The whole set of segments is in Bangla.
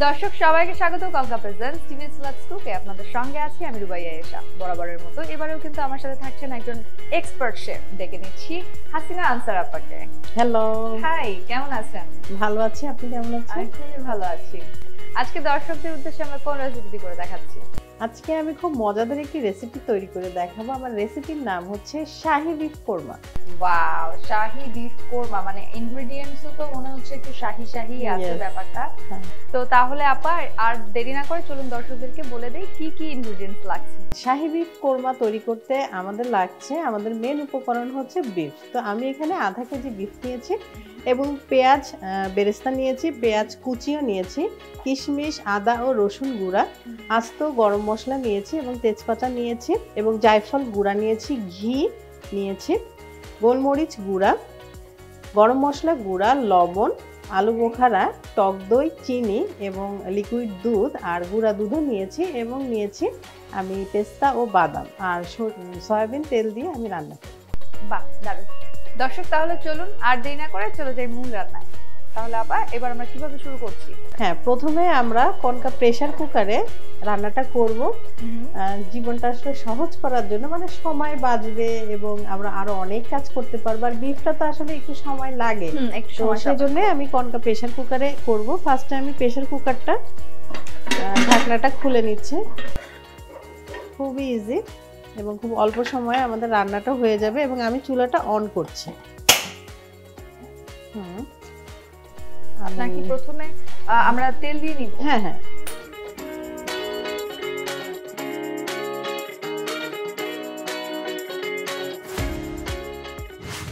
দর্শক সবাইকে স্বাগত কলকা প্রেজেন্টস টিভি স্লাটস কুকে। আপনাদের সঙ্গে আছি আমি রুবাইয়া এশা। বরাবরের মতো এবারেও কিন্তু আমার সাথে থাকছেন একজন এক্সপার্ট শেফ। ডেকে নিচ্ছি হাসিনা আনসার আপাকে। হ্যালো, হাই, কেমন আছেন? ভালো আছি। আপনি কেমন আছেন? আমি খুবই ভালো আছি। আজকে দর্শকদের উদ্দেশ্যে আমরা কোন রেসিপি করে দেখাচ্ছি? আজকে আমি খুব মজাদার একটি রেসিপি তৈরি করে দেখাবো। আমার রেসিপির নাম হচ্ছে শাহী বিফ কোরমা। ওয়াও, শাহী বিফ কোরমা, মানে ইনগ্রেডিয়েন্টসও তো মনে হচ্ছে একটু শাহী শাহী আছে Yes. ব্যাপারটা। তো তাহলে আপা আর দেরি না করে চলুন দর্শকদেরকে বলে দেই কি কি ইনগ্রেডিয়েন্টস লাগছে। শাহী বিফ কোরমা তৈরি করতে আমাদের মেন উপকরণ হচ্ছে বিফ। তো আমি এখানে আধা কেজি বিফ নিয়েছি এবং পেঁয়াজ বেরেস্তা নিয়েছি, পেঁয়াজ কুচিও নিয়েছি, কিশমিশ, আদা ও রসুন গুঁড়া, আস্ত গরম মশলা নিয়েছি এবং তেজপাতা নিয়েছি এবং জায়ফল গুঁড়া নিয়েছি, ঘি নিয়েছি, গোলমরিচ গুঁড়া, গরম মশলা গুঁড়া, লবণ, আলু বোখারা, টক দই, চিনি এবং লিকুইড দুধ আর গুঁড়া দুধও নিয়েছি এবং নিয়েছি আমি পেস্তা ও বাদাম আর সয়াবিন তেল দিয়ে আমি রান্না করি। বাহ, দারুণ। দর্শক তাহলে চলুন আর দেরি না করে চলে যাই মূল রান্নায়। তাহলে আপা এবার আমরা কিভাবে শুরু করছি? হ্যাঁ, প্রথমে আমরা কনকা প্রেসার কুকারে রান্নাটা করব। জীবনটা আসলে সহজ করার জন্য, মানে সময় বাঁচবে এবং আমরা আরো অনেক কাজ করতে পারবো। আর বিফটা তো আসলে একটু সময় লাগে, তো সেজন্য আমি কনকা প্রেসার কুকারে করব। ফার্স্টে আমি প্রেসার কুকারটা ঢাকনাটা খুলে নিচ্ছি। খুবই ইজি এবং খুব অল্প সময়ে আমাদের রান্নাটা হয়ে যাবে এবং আমি চুলাটা অন করছি। নাকি প্রথমে আমরা তেল দিয়ে নিব? হ্যাঁ হ্যাঁ,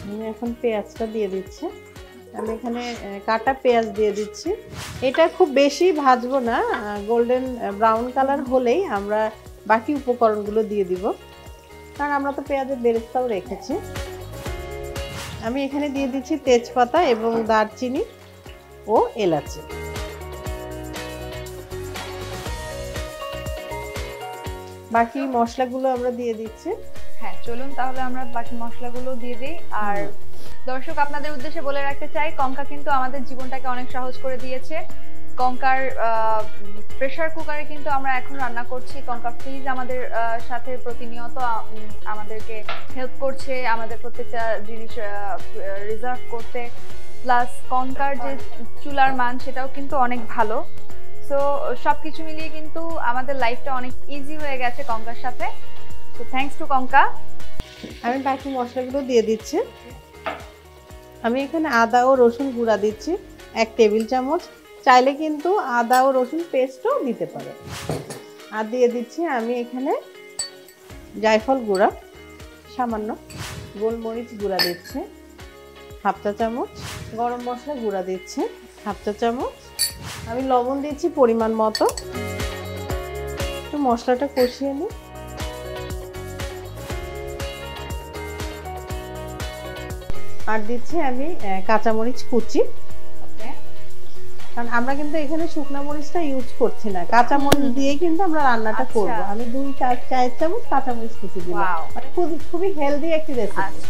আমি এখন পেঁয়াজটা দিয়ে দিচ্ছি। আমি এখানে কাটা পেঁয়াজ দিয়ে দিচ্ছি। এটা খুব বেশি ভাজবো না, গোল্ডেন ব্রাউন কালার হলেই আমরা বাকি উপকরণগুলো দিয়ে দিব, কারণ আমরা তো পেঁয়াজের বেরেস্তাও রেখেছি। আমি এখানে দিয়ে দিচ্ছি তেজপাতা এবং দারচিনি ও এলাচি। বাকি মশলাগুলো আমরা দিয়ে দিচ্ছি। হ্যাঁ, চলুন তাহলে আমরা বাকি মশলাগুলো দিয়ে দিই। আর দর্শক আপনাদের উদ্দেশ্যে বলে রাখতে চাই, কঙ্কা কিন্তু আমাদের জীবনটাকে অনেক সহজ করে দিয়েছে। কঙ্কার প্রেসার কুকারে কিন্তু আমরা এখন রান্না করছি। কঙ্কা ফ্রিজ আমাদের সাথে প্রতিনিয়ত আমাদেরকে হেল্প করছে, আমাদের প্রত্যেকটা জিনিস রিজার্ভ করতে। প্লাস কঙ্কার যে চুলার মান সেটাও কিন্তু অনেক ভালো। সো সবকিছু মিলিয়ে কিন্তু আমাদের লাইফটা অনেক ইজি হয়ে গেছে কঙ্কার সাথে। So thanks to Kanka. আমি বাকি মশলাগুলো দিয়ে দিচ্ছি। আমি এখানে আদা ও রসুন গুঁড়া দিচ্ছি 1 টেবিল চামচ। চাইলে কিন্তু আদা ও রসুন পেস্টও দিতে পারে। আর দিয়ে দিচ্ছি আমি এখানে জায়ফল গুঁড়া সামান্য, গোলমরিচ গুঁড়া দিচ্ছি হাফ চা চামচ, গরম মশলা গুঁড়া দিচ্ছি হাফ চা চামচ, আমি লবণ দিচ্ছি পরিমাণ মতো। একটু মশলাটা কষিয়ে নিই। আর দিচ্ছি আমি কাঁচামরিচ কুচি, কারণ আমরা কিন্তু এখানে শুকনো মরিচটা ইউজ করছি না, কাঁচামরিচ দিয়ে কিন্তু আমরা রান্নাটা করব। আমি 2 চায়ের চামচ কাঁচামরিচ কুচি দিলাম, মানে খুবই হেলদি একটি রেসিপি।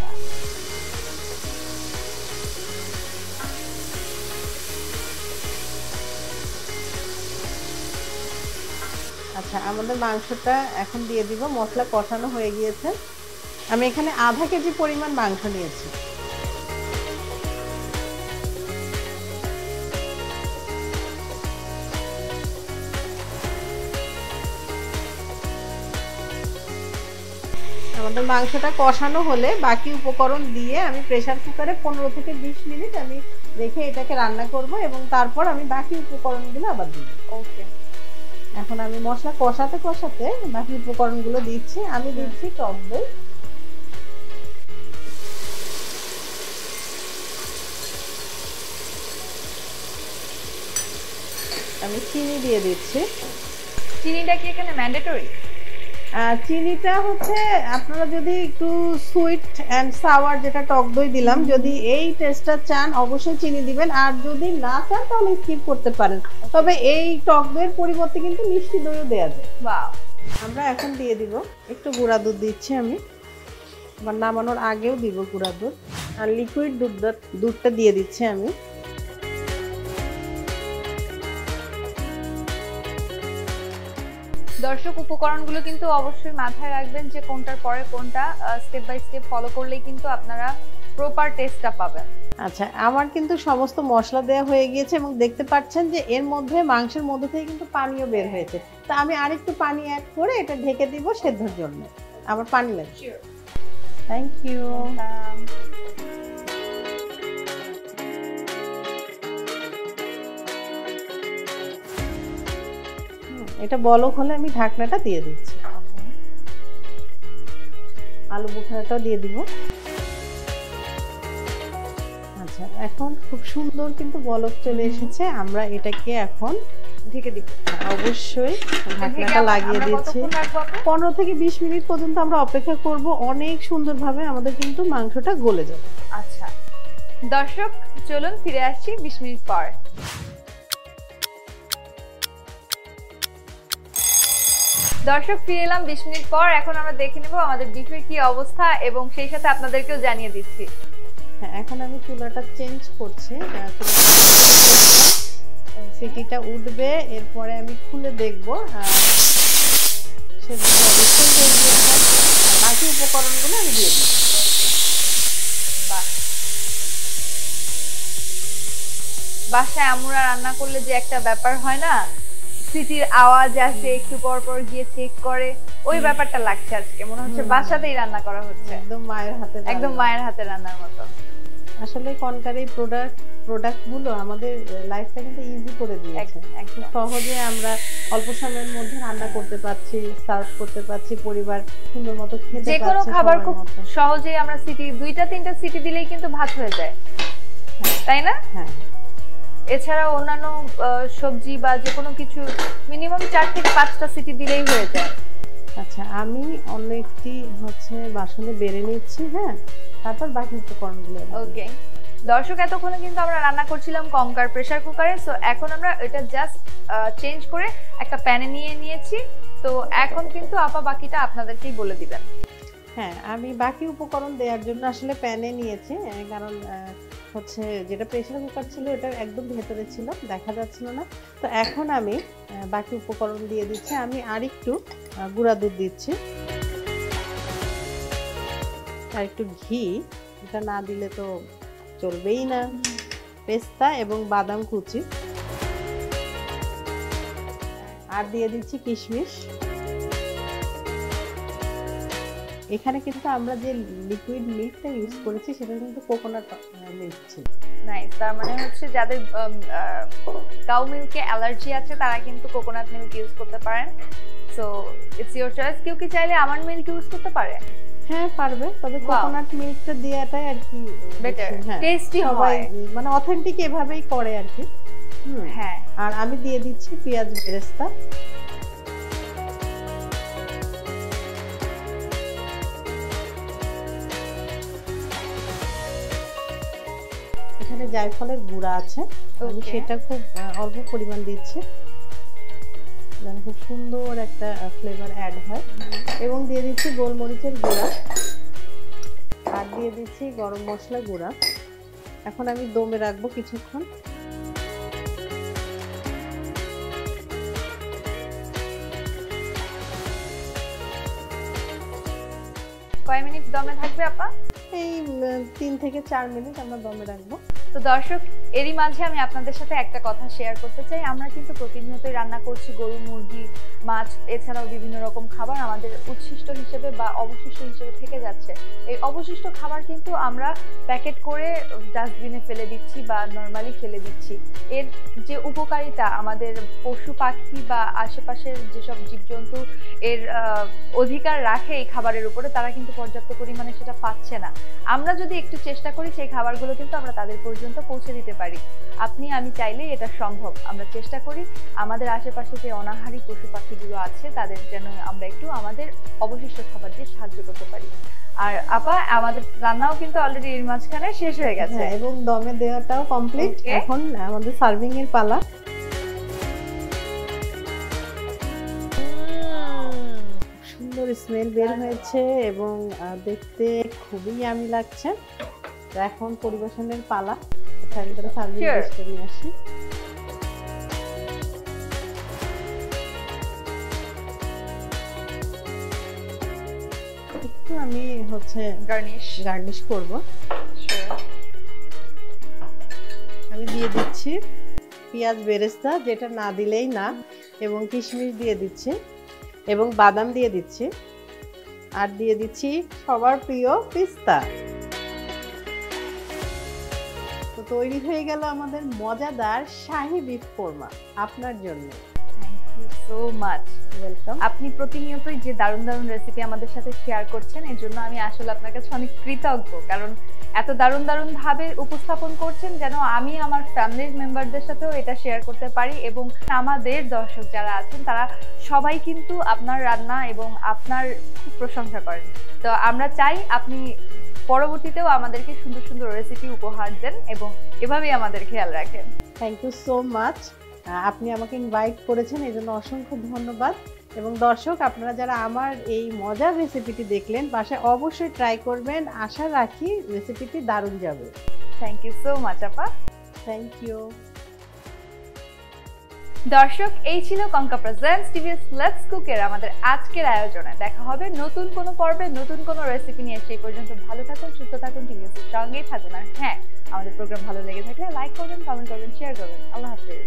আচ্ছা, আমাদের মাংসটা এখন দিয়ে দিব। মশলা কষানো হয়ে গিয়েছে। আমি এখানে আধা কেজি পরিমাণ মাংস নিয়েছি। আমাদের মাংসটা কষানো হলে বাকি উপকরণ দিয়ে আমি প্রেসার কুকারে 15 থেকে 20 মিনিট আমি রেখে এটাকে রান্না করব এবং তারপর আমি বাকি উপকরণগুলো আবার দিব। ওকে, এখন আমি মশলা কষাতে কষাতে বাকি উপকরণগুলো দিচ্ছি। আমি দিচ্ছি টক দই, আমি চিনি দিয়ে দিচ্ছি। চিনিটা কি এখানে ম্যান্ডেটরি? চিনিটা হচ্ছে আপনারা যদি একটু সুইট অ্যান্ড সাওয়ার, যেটা টক দই দিলাম, যদি এই টেস্টটা চান অবশ্যই চিনি দিবেন, আর যদি না চান তাহলে স্কিপ করতে পারেন। তবে এই টক দইয়ের পরিবর্তে কিন্তু মিষ্টি দইও দেওয়া যায়। বাহ। আমরা এখন দিয়ে দিব একটু গুঁড়া দুধ দিচ্ছি আমি, আবার নামানোর আগেও দিব গুঁড়া দুধ। আর লিকুইড দুধটা দিয়ে দিচ্ছি আমি। দর্শক, উপকরণগুলো কিন্তু অবশ্যই মাথায় রাখবেন যে কোনটার পরে কোনটা, স্টেপ বাই স্টেপ ফলো করলেই কিন্তু আপনারা প্রপার টেস্টটা পাবেন। আচ্ছা, আমার কিন্তু সমস্ত মশলা দেওয়া হয়ে গিয়েছে এবং দেখতে পাচ্ছেন যে এর মধ্যে মাংসের মধ্যে থেকে কিন্তু পানিও বের হয়েছে। তো আমি আরেকটু পানি অ্যাড করে এটা ঢেকে দিব সেদ্ধর জন্য। আমার পানি লাগবে। Thank you. এটা বলক হলে আমি ঢাকনাটা দিয়ে দিচ্ছি। আলু বোখারাটাও দিয়ে দিব। আচ্ছা, এখন খুব সুন্দর কিন্তু বলক চলে এসেছে। আমরা এটাকে এখন ঢেকে দিব। অবশ্যই ঢাকনাটা লাগিয়ে দিয়েছি। 15 থেকে 20 মিনিট পর্যন্ত আমরা অপেক্ষা করব। অনেক সুন্দরভাবে আমাদের কিন্তু মাংসটা গলে যাবে। আচ্ছা দর্শক, চলুন ফিরে আসছি 20 মিনিট পর। দর্শক, ফিরে এলাম 20 মিনিট পর। এখন আমরা দেখে নেব আমাদের বিফের কি অবস্থা এবং সেই সাথে আপনাদেরকেও জানিয়ে দিচ্ছি। হ্যাঁ, এখন আমি চুলাটা চেঞ্জ করছি। সিটিটা উঠবে, এরপরে আমি খুলে দেখব। বাকি উপকরণগুলো আমি দিয়ে দিই। বাসায় আমরা রান্না করলে যে একটা ব্যাপার হয় না, সিটির আওয়াজ আসে, একটু পর পর গিয়ে চেক করে, ওই ব্যাপারটা লাগছে আজকে। মনে হচ্ছে বাসাতেই রান্না করা হচ্ছে, একদম মায়ের হাতে, একদম মায়ের হাতে রান্নার মতো। আসলে কনকার এই প্রোডাক্টগুলো আমাদের লাইফটা কিন্তু ইজি করে দিয়েছে। একদম সহজে আমরা অল্প সময়ের মধ্যে রান্না করতে পারছি, সার্ভ করতে পারছি, পরিবার সুন্দর মতো খেতে পারছে। যে কোনো খাবার খুব সহজেই আমরা সিটি 2-3টা সিটি দিলেই কিন্তু ভাত হয়ে যায়, তাই না? হ্যাঁ। এছাড়া অন্যান্য সবজি বা যে কোনো কিছু মিনিমাম 4 থেকে 5টা সিটি দিলেই হয়ে যায়। আচ্ছা, আমি অন্য একটি বাসনে বেড়ে নিচ্ছি। হ্যাঁ, তারপর বাকি উপকরণগুলো। ওকে দর্শক, এতক্ষণে কিন্তু আমরা রান্না করছিলাম কঙ্কার প্রেসার কুকারে। সো এখন আমরা এটা জাস্ট চেঞ্জ করে একটা প্যানে নিয়ে নিয়েছি। তো এখন কিন্তু আপা বাকিটা আপনাদেরকেই বলে দিবেন। হ্যাঁ, আমি বাকি উপকরণ দেওয়ার জন্য আসলে প্যানে নিয়েছি, কারণ যেটা প্রেসার কুকার ছিল এটা একদম ভেতরে ছিল, দেখা যাচ্ছিল না। তো এখন আমি বাকি উপকরণ দিয়ে দিচ্ছি। আমি আরেকটু গুঁড়া দুধ দিচ্ছি, আর একটু ঘি। এটা না দিলে তো চলবেই না। পেস্তা এবং বাদাম কুচি, আর দিয়ে দিচ্ছি কিশমিশ। এখানে কিন্তু আমরা যে লিকুইড মিল্কটা ইউজ করেছি সেটা কিন্তু কোকোনাট মিল্ক ছিল। নাইস, তার মানে হচ্ছে যাদের কাউ মিল্কে অ্যালার্জি আছে তারা কিন্তু কোকোনাট মিল্ক ইউজ করতে পারেন। So it's your choice. কেউ কি চাইলে আমন্ড মিল্ক ইউজ করতে পারে? হ্যাঁ, পারবে, তবে কোকোনাট মিল্কটা দেওয়াটাই আর কি বেটার, টেস্টি হয়, মানে অথেন্টিক এভাবেই করে আর কি। হ্যাঁ। আর আমি দিয়ে দিচ্ছি পেঁয়াজ বেরেস্তা। এখানে জায়ফলের গুঁড়া আছে, আমি সেটা খুব অল্প পরিমাণ দিচ্ছি যেন খুব সুন্দর একটা ফ্লেভার অ্যাড হয়। এবং দিয়ে দিচ্ছি গোলমরিচের গুঁড়া, আর দিয়ে দিচ্ছি গরম মশলা গুঁড়া। এখন আমি দমে রাখবো কিছুক্ষণ। কয় মিনিট দমে থাকবে আপা? এই 3 থেকে 4 মিনিট আমরা দমে রাখবো। তো দর্শক, এরই মাঝে আমি আপনাদের সাথে একটা কথা শেয়ার করতে চাই। আমরা কিন্তু প্রতিনিয়তই রান্না করছি গরু, মুরগি, মাছ, এছাড়াও বিভিন্ন রকম খাবার আমাদের উচ্ছিষ্ট হিসেবে বা অবশিষ্ট হিসেবে থেকে যাচ্ছে। এই অবশিষ্ট খাবার কিন্তু আমরা প্যাকেট করে ডাস্টবিনে ফেলে দিচ্ছি বা নর্মালি ফেলে দিচ্ছি। এর যে উপকারিতা আমাদের পশু পাখি বা আশেপাশের যেসব জীবজন্তু এর অধিকার রাখে এই খাবারের উপরে, তারা কিন্তু পর্যাপ্ত পরিমাণে সেটা পাচ্ছে না। আমরা যদি একটু চেষ্টা করি সেই খাবারগুলো কিন্তু আমরা তাদের পর্যন্ত পৌঁছে দিতে পারি। আপনি আমি চাইলেই এটা সম্ভব। আমরা চেষ্টা করি আমাদের আশেপাশে যে অনাহারী পশু পাখিগুলো আছে তাদের যেন আমরা একটু আমাদের অবশিষ্ট খাবার দিয়ে সাহায্য করতে পারি। আর আপা, আমাদের রান্নাও কিন্তু অলরেডি এর মাঝখানে শেষ হয়ে গেছে এবং দমে দেওয়াটাও কমপ্লিট। এখন আমাদের সার্ভিং এর পালা। সুন্দর স্মেল বের হয়েছে এবং দেখতে খুবই ইয়ামি লাগছে। এখন পরিবেশনের পালা। সার্ভিং ডিশটা নিয়ে আসি। আমি হচ্ছে গার্নিশ করব। আমি দিয়ে দিচ্ছি পেঁয়াজ বেরেস্তা, যেটা না দিলেই না, এবং কিশমিশ দিয়ে দিচ্ছি এবং বাদাম দিয়ে দিচ্ছি, আর দিয়ে দিচ্ছি সবার প্রিয় পিস্তা। তো তৈরি হয়ে গেল আমাদের মজাদার শাহী বিফ কোরমা আপনার জন্য। Thank you so much. Welcome. আপনি প্রতিনিয়তই যে দারুণ দারুণ রেসিপি আমাদের সাথে শেয়ার করছেন, এর জন্য আমি আসলে আপনার কাছে অনেক কৃতজ্ঞ, কারণ এত দারুণ দারুণ ভাবে উপস্থাপন করছেন যেন আমি আমার ফ্যামিলির মেম্বারদের সাথেও এটা শেয়ার করতে পারি, এবং আমাদের দর্শক যারা আছেন তারা সবাই কিন্তু আপনার রান্না এবং আপনার খুব প্রশংসা করেন। তো আমরা চাই আপনি পরবর্তীতেও আমাদেরকে সুন্দর সুন্দর রেসিপি উপহার দেন এবং এভাবেই আমাদের খেয়াল রাখেন। Thank you so much. আপনি আমাকে ইনভাইট করেছেন, এই জন্য অসংখ্য ধন্যবাদ। এবং দর্শক, আপনারা যারা আমার এই মজার রেসিপিটি দেখলেন, বাসায় অবশ্যই ট্রাই করবেন। আশা রাখি রেসিপিটি দারুণ যাবে। থ্যাংক ইউ সো মাচ আপা। Thank you. দর্শক, এই ছিল কঙ্কা প্রেজেন্টস টিভিএস লেটস কুকের আমাদের আজকের আয়োজনে। দেখা হবে নতুন কোনো পর্বে নতুন কোনো রেসিপি নিয়ে। সেই পর্যন্ত ভালো থাকুন, সুস্থ থাকুন, টিভিএস এর সঙ্গেই থাকুন। আর হ্যাঁ, আমাদের প্রোগ্রাম ভালো লেগে থাকলে লাইক করবেন, কমেন্ট করবেন, শেয়ার করবেন। আল্লাহ হাফেজ।